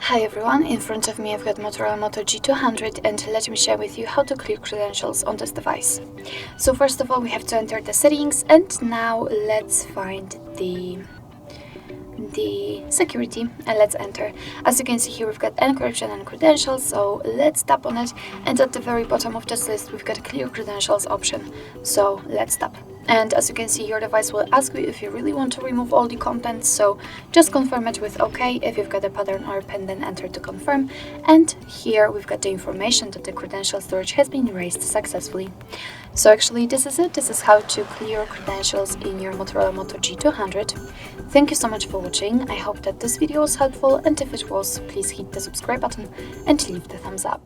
Hi everyone, in front of me I've got Motorola Moto G200 and let me share with you how to clear credentials on this device. So first of all we have to enter the settings, and now let's find the security and let's enter. As you can see here we've got encryption and credentials, so let's tap on it, and at the very bottom of this list we've got a clear credentials option, so let's tap. And as you can see, your device will ask you if you really want to remove all the contents, so just confirm it with OK. If you've got a pattern or a pen, then enter to confirm. And here we've got the information that the credential storage has been erased successfully. So actually this is it. This is how to clear credentials in your Motorola Moto G200. Thank you so much for watching. I hope that this video was helpful, and if it was, please hit the subscribe button and leave the thumbs up.